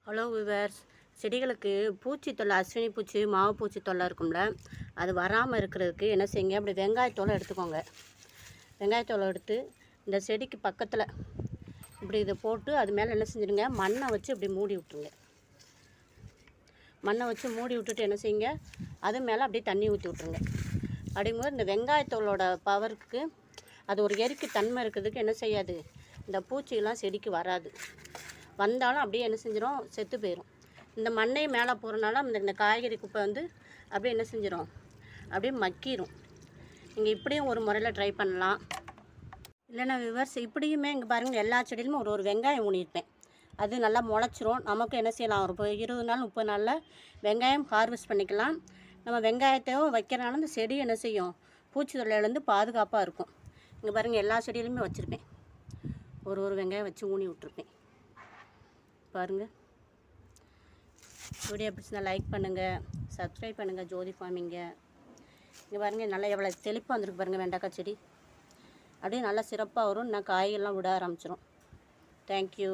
Hello viewers, செடிகளுக்கு பூச்சி தொல்லை, அஸ்வினி பூச்சி, மாவு பூச்சி தொல்லை இருக்கும்ல, அது வராமல் இருக்கிறதுக்கு என்ன செய்யுங்க, அப்படி வெங்காயத்தோலை எடுத்துக்கோங்க. வெங்காயத்தோலை எடுத்து இந்த செடிக்கு பக்கத்தில் இப்படி இதை போட்டு அது மேலே என்ன செஞ்சுடுங்க, மண்ணை வச்சு இப்படி மூடி விட்டுருங்க. மண்ணை வச்சு மூடி விட்டுட்டு என்ன செய்யுங்க, அது மேலே அப்படியே தண்ணி ஊற்றி விட்ருங்க. அப்படிங்கும்போது இந்த வெங்காயத்தோலோட பவருக்கு அது ஒரு எரிக்கு தன்மை இருக்கிறதுக்கு என்ன செய்யாது, இந்த பூச்சியெல்லாம் செடிக்கு வராது. வந்தாலும் அப்படியே என்ன செஞ்சிடும், செத்து போயிடும். இந்த மண்ணே மேலே போகிறனால இந்த காய்கறி குப்பை வந்து அப்படியே என்ன செஞ்சிடும், அப்படியே மக்கிரும். நீங்கள் இப்படியும் ஒரு முறையில் ட்ரை பண்ணலாம். இல்லைன்னா விவர்ஸ், இப்படியுமே இங்கே பாருங்கள், எல்லா செடியிலுமே ஒரு வெங்காயம் ஊனியிருப்பேன். அது நல்லா முளைச்சிரும். நமக்கு என்ன செய்யலாம், ஒரு 20 நாள் 30 நாளில் வெங்காயம் ஹார்வெஸ்ட் பண்ணிக்கலாம். நம்ம வெங்காயத்தையும் வைக்கிறனால இந்த செடி என்ன செய்யும், பூச்சி தொல்லையிலேருந்து பாதுகாப்பாக இருக்கும். இங்கே பாருங்கள், எல்லா செடியிலுமே வச்சுருப்பேன். ஒரு வெங்காயம் வச்சு ஊனி விட்ருப்பேன். பாருங்கள், வீடியோ பிடிச்சிருந்தா லைக் பண்ணுங்கள், சப்ஸ்கிரைப் பண்ணுங்கள் ஜோதி ஃபார்மிங்க. இங்கே பாருங்கள், நல்லா எவ்வளோ செழிப்பாக வந்துருக்கு பாருங்கள் வெண்டைக்காய் செடி. அப்படியே நல்லா சிறப்பாக வரும். இன்னும் காய்கள்லாம் விட ஆரம்பிச்சிடும். தேங்க்யூ.